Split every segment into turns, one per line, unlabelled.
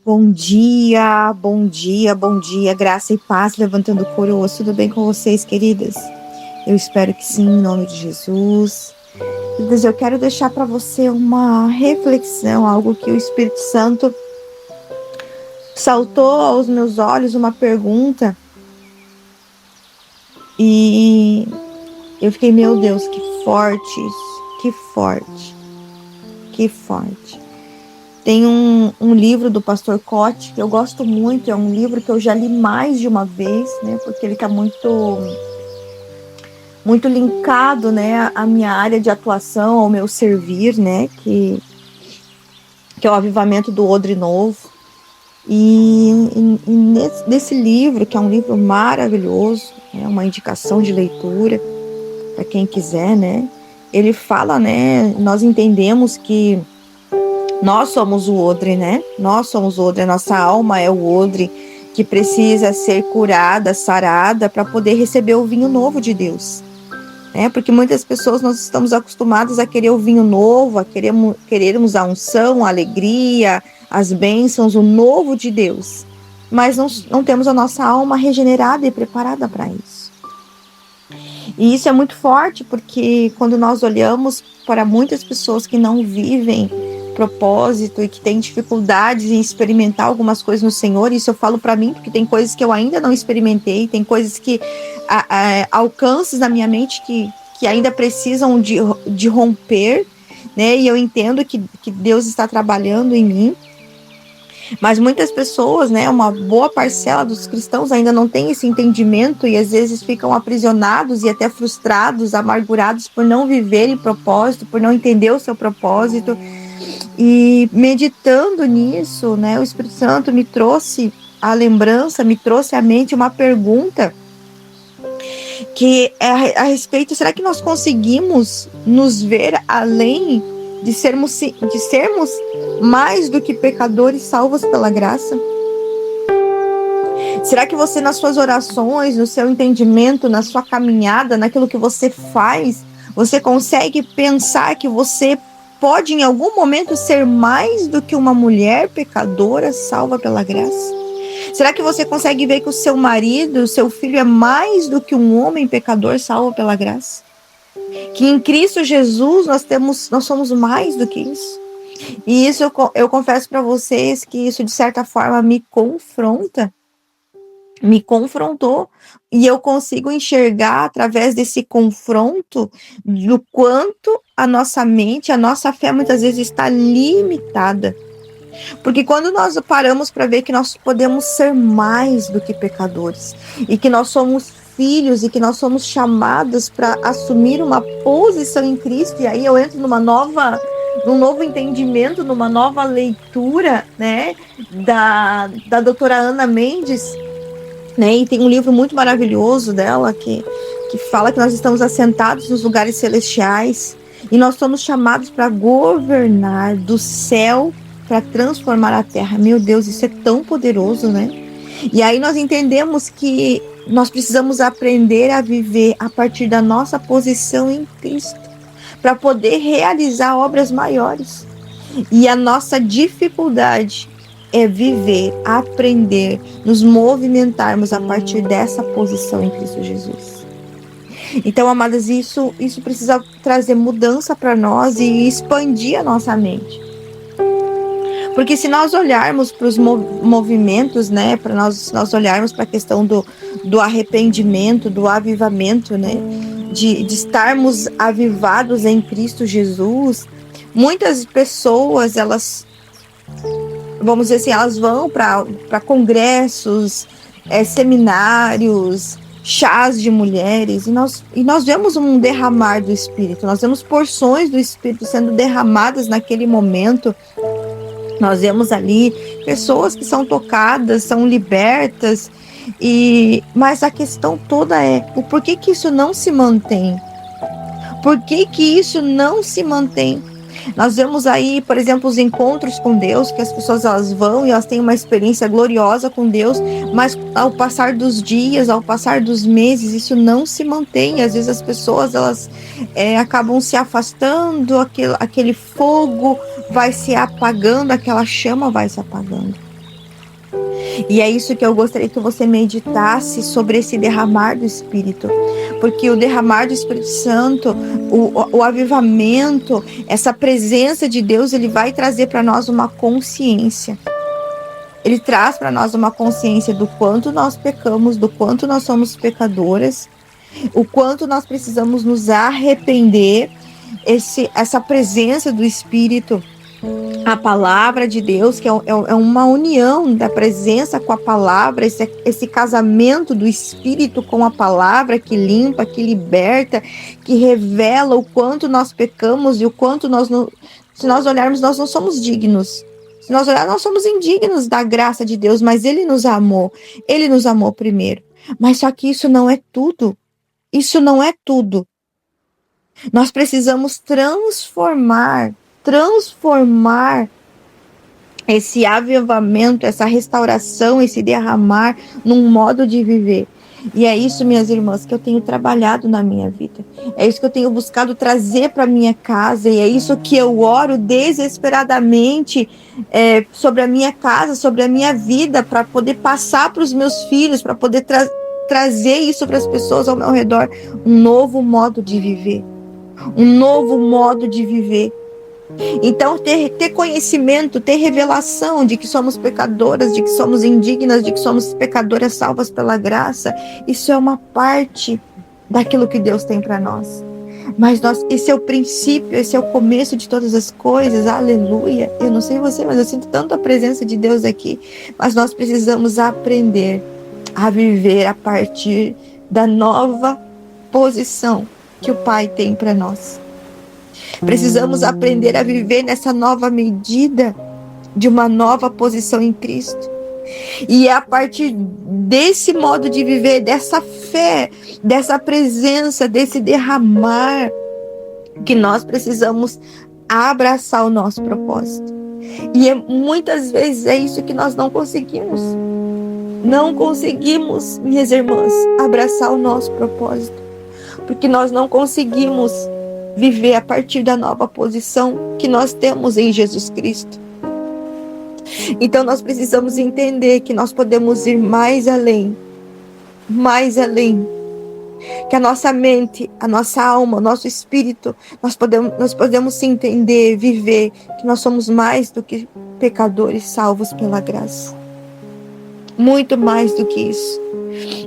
Bom dia, bom dia, bom dia, graça e paz, levantando coroas, tudo bem com vocês, queridas? Eu espero que sim, em nome de Jesus. Queridas, eu quero deixar para você uma reflexão, algo que o Espírito Santo saltou aos meus olhos, uma pergunta, e eu fiquei, meu Deus, que forte isso, que forte, que forte. Tem um livro do Pastor Cote que eu gosto muito, é um livro que eu já li mais de uma vez, né? Porque ele está muito linkado, né, à minha área de atuação, ao meu servir, né? Que é o Avivamento do Odre Novo. E nesse livro, que é um livro maravilhoso, é uma indicação de leitura para quem quiser, né? Ele fala, né? Nós entendemos que nós somos o odre, né? Nós somos o odre, a nossa alma é o odre que precisa ser curada, sarada, para poder receber o vinho novo de Deus. Né? Porque muitas pessoas nós estamos acostumados a querer o vinho novo, a querermos a unção, a alegria, as bênçãos, o novo de Deus. Mas não temos a nossa alma regenerada e preparada para isso. E isso é muito forte, porque quando nós olhamos para muitas pessoas que não vivem propósito e que têm dificuldades em experimentar algumas coisas no Senhor, isso eu falo para mim, porque tem coisas que eu ainda não experimentei, tem coisas que alcances na minha mente que ainda precisam de romper, né? E eu entendo que Deus está trabalhando em mim. Mas muitas pessoas, né, uma boa parcela dos cristãos ainda não tem esse entendimento e às vezes ficam aprisionados e até frustrados, amargurados por não viverem propósito, por não entender o seu propósito. E meditando nisso, né, o Espírito Santo me trouxe a lembrança, me trouxe à mente uma pergunta que é a respeito, será que nós conseguimos nos ver além de sermos mais do que pecadores salvos pela graça? Será que você, nas suas orações, no seu entendimento, na sua caminhada, naquilo que você faz, você consegue pensar que você pode em algum momento ser mais do que uma mulher pecadora salva pela graça? Será que você consegue ver que o seu marido, o seu filho é mais do que um homem pecador salvo pela graça? Que em Cristo Jesus nós somos mais do que isso. E isso eu confesso para vocês que isso de certa forma me confrontou, e eu consigo enxergar através desse confronto do quanto a nossa mente, a nossa fé muitas vezes está limitada. Porque quando nós paramos para ver que nós podemos ser mais do que pecadores e que nós somos filhos e que nós somos chamados para assumir uma posição em Cristo, e aí eu entro num novo entendimento, numa nova leitura, né, da doutora Ana Mendes, né, e tem um livro muito maravilhoso dela que fala que nós estamos assentados nos lugares celestiais e nós somos chamados para governar do céu para transformar a terra. Meu Deus, isso é tão poderoso, né? E aí nós entendemos que nós precisamos aprender a viver a partir da nossa posição em Cristo, para poder realizar obras maiores. E a nossa dificuldade é viver, aprender, nos movimentarmos a partir dessa posição em Cristo Jesus. Então, amadas, isso precisa trazer mudança para nós e expandir a nossa mente. Porque se nós olharmos para os movimentos, né, para nós olharmos para a questão do arrependimento, do avivamento, né, de estarmos avivados em Cristo Jesus, muitas pessoas, vamos dizer assim, elas vão para congressos, seminários, chás de mulheres, e nós vemos um derramar do Espírito, nós vemos porções do Espírito sendo derramadas naquele momento. Nós vemos ali pessoas que são tocadas, são libertas, mas a questão toda é o porquê que isso não se mantém? Por que isso não se mantém? Nós vemos aí, por exemplo, os encontros com Deus, que as pessoas elas vão e elas têm uma experiência gloriosa com Deus, mas ao passar dos dias, ao passar dos meses, isso não se mantém. Às vezes as pessoas elas acabam se afastando, aquele fogo vai se apagando, aquela chama vai se apagando. E é isso que eu gostaria que você meditasse sobre esse derramar do Espírito. Porque o derramar do Espírito Santo, o avivamento, essa presença de Deus, ele vai trazer para nós uma consciência. Ele traz para nós uma consciência do quanto nós pecamos, do quanto nós somos pecadoras, o quanto nós precisamos nos arrepender. Essa presença do Espírito, a palavra de Deus, que é uma união da presença com a palavra, esse casamento do Espírito com a palavra que limpa, que liberta, que revela o quanto nós pecamos e o quanto se nós olharmos, nós não somos dignos. Se nós olharmos, nós somos indignos da graça de Deus, mas Ele nos amou primeiro. Mas só que isso não é tudo. Isso não é tudo. Nós precisamos transformar esse avivamento, essa restauração, esse derramar num modo de viver. E é isso, minhas irmãs, que eu tenho trabalhado na minha vida. É isso que eu tenho buscado trazer para minha casa. E é isso que eu oro desesperadamente sobre a minha casa, sobre a minha vida, para poder passar para os meus filhos, para poder trazer isso para as pessoas ao meu redor. Um novo modo de viver. Um novo modo de viver. Então, ter conhecimento, ter revelação de que somos pecadoras, de que somos indignas, de que somos pecadoras salvas pela graça, isso é uma parte daquilo que Deus tem para nós. Mas esse é o princípio, esse é o começo de todas as coisas, aleluia. Eu não sei você, mas eu sinto tanto a presença de Deus aqui. Mas nós precisamos aprender a viver a partir da nova posição que o Pai tem para nós. Precisamos aprender a viver nessa nova medida de uma nova posição em Cristo. E é a partir desse modo de viver, dessa fé, dessa presença, desse derramar, que nós precisamos abraçar o nosso propósito. E muitas vezes é isso que nós não conseguimos. Não conseguimos, minhas irmãs, abraçar o nosso propósito. Porque nós não conseguimos viver a partir da nova posição que nós temos em Jesus Cristo. Então nós precisamos entender que nós podemos ir mais além, que a nossa mente, a nossa alma, o nosso espírito, nós podemos se entender, viver, que nós somos mais do que pecadores salvos pela graça. Muito mais do que isso.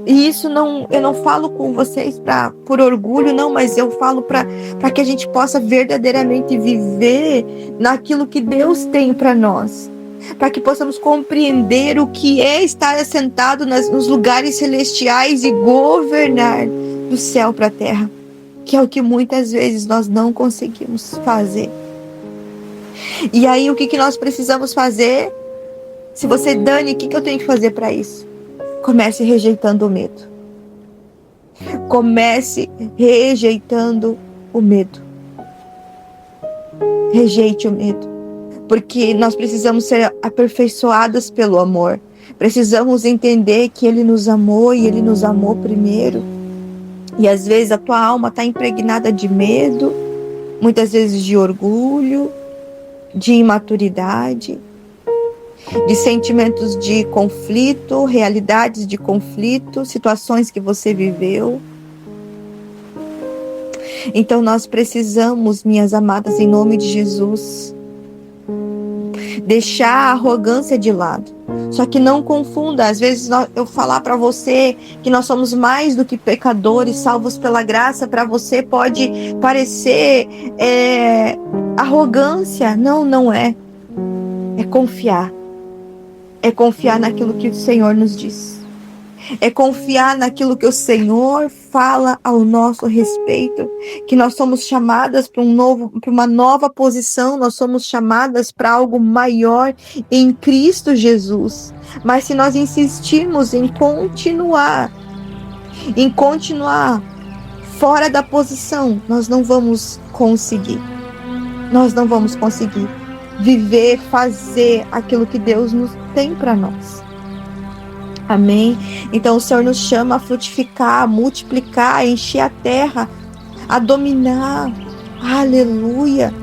E isso eu não falo com vocês por orgulho, não, mas eu falo para que a gente possa verdadeiramente viver naquilo que Deus tem para nós. Para que possamos compreender o que é estar assentado nos lugares celestiais e governar do céu para a terra. Que é o que muitas vezes nós não conseguimos fazer. E aí o que nós precisamos fazer? Se você, Dani, o que eu tenho que fazer para isso? Comece rejeitando o medo. Comece rejeitando o medo. Rejeite o medo. Porque nós precisamos ser aperfeiçoadas pelo amor. Precisamos entender que Ele nos amou e Ele nos amou primeiro. E às vezes a tua alma está impregnada de medo, muitas vezes de orgulho, de imaturidade, de sentimentos de conflito, realidades de conflito, situações que você viveu. Então nós precisamos, minhas amadas, em nome de Jesus, deixar a arrogância de lado. Só que não confunda, às vezes eu falar para você que nós somos mais do que pecadores, salvos pela graça, para você pode parecer arrogância. Não, não é. É confiar. É confiar naquilo que o Senhor nos diz. É confiar naquilo que o Senhor fala ao nosso respeito. Que nós somos chamadas para uma nova posição. Nós somos chamadas para algo maior em Cristo Jesus. Mas se nós insistirmos em continuar fora da posição, nós não vamos conseguir. Nós não vamos conseguir viver, fazer aquilo que Deus nos tem para nós. Amém? Então o Senhor nos chama a frutificar, a multiplicar, a encher a terra, a dominar. Aleluia!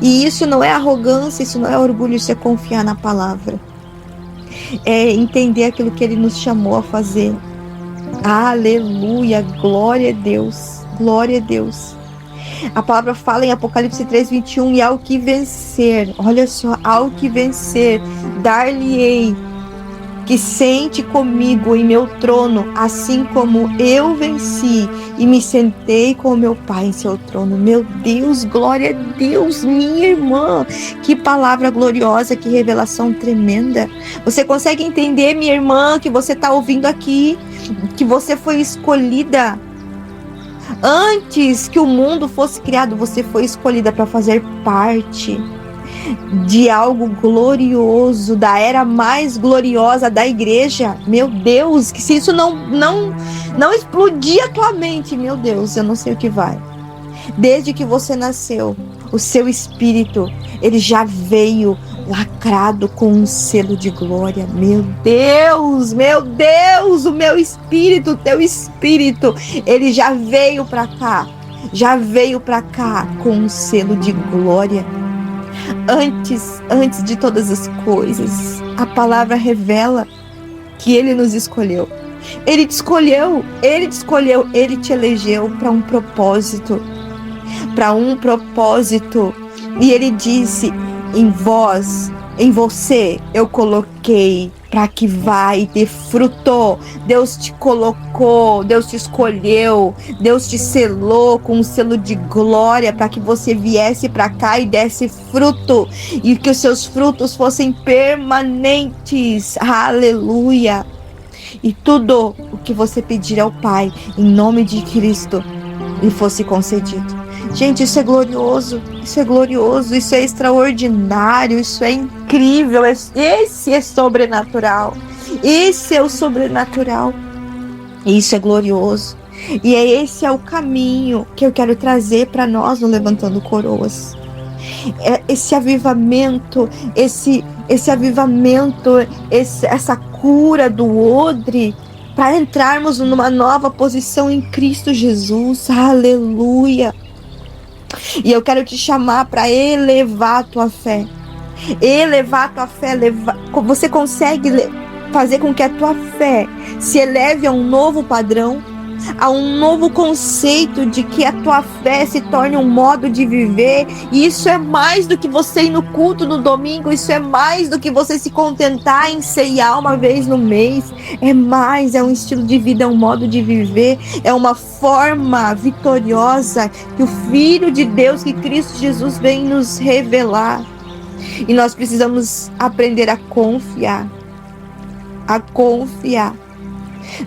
E isso não é arrogância, isso não é orgulho, isso é confiar na palavra. é entender aquilo que Ele nos chamou a fazer. Aleluia, glória a Deus, glória a Deus. A palavra fala em Apocalipse 3:21, e ao que vencer, olha só, ao que vencer, dar-lhe-ei que sente comigo em meu trono, assim como eu venci e me sentei com o meu Pai em seu trono. Meu Deus, glória a Deus, minha irmã. Que palavra gloriosa, que revelação tremenda. Você consegue entender, minha irmã, que você está ouvindo aqui, que você foi escolhida antes que o mundo fosse criado, você foi escolhida para fazer parte de algo glorioso, da era mais gloriosa da igreja. Meu Deus, que se isso não explodir a tua mente, meu Deus, eu não sei o que vai. Desde que você nasceu, o seu espírito, ele já veio lacrado com um selo de glória. Meu Deus, o meu espírito, o teu espírito, ele já veio para cá com um selo de glória. Antes de todas as coisas, a palavra revela que Ele nos escolheu. Ele te escolheu, Ele te elegeu para um propósito. E Ele disse, em você, eu coloquei para que vá e dê fruto. Deus te colocou, Deus te escolheu, Deus te selou com um selo de glória para que você viesse para cá e desse fruto, e que os seus frutos fossem permanentes. Aleluia! E tudo o que você pedir ao Pai, em nome de Cristo, lhe fosse concedido. Gente, isso é glorioso, isso é extraordinário, isso é incrível, esse é sobrenatural, esse é o sobrenatural, isso é glorioso, e esse é o caminho que eu quero trazer para nós no Levantando Coroas. Esse avivamento, essa cura do odre, para entrarmos numa nova posição em Cristo Jesus. Aleluia! E eu quero te chamar para elevar a tua fé. Você consegue fazer com que a tua fé se eleve a um novo padrão, a um novo conceito de que a tua fé se torne um modo de viver. E isso é mais do que você ir no culto no domingo, isso é mais do que você se contentar em ceiar uma vez no mês. É um estilo de vida, é um modo de viver, é uma forma vitoriosa que o Filho de Deus, que Cristo Jesus vem nos revelar. E nós precisamos aprender a confiar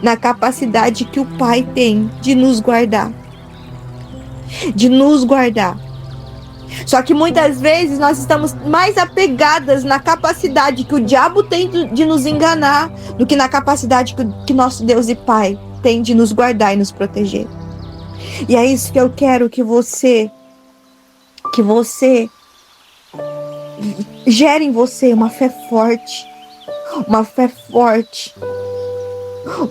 na capacidade que o Pai tem de nos guardar. Só que muitas vezes nós estamos mais apegadas na capacidade que o diabo tem de nos enganar do que na capacidade que nosso Deus e Pai tem de nos guardar e nos proteger. E é isso que eu quero que você gere em você uma fé forte,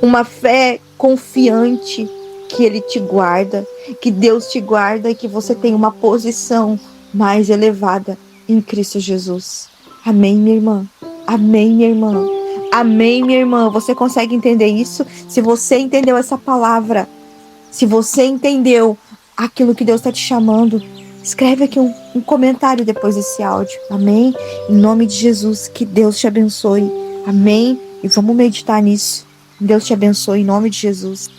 uma fé confiante que Ele te guarda, que Deus te guarda e que você tem uma posição mais elevada em Cristo Jesus. Amém, minha irmã? Amém, minha irmã? Amém, minha irmã? Você consegue entender isso? Se você entendeu essa palavra, se você entendeu aquilo que Deus está te chamando, escreve aqui um comentário depois desse áudio. Amém? Em nome de Jesus, que Deus te abençoe. Amém? E vamos meditar nisso. Deus te abençoe em nome de Jesus.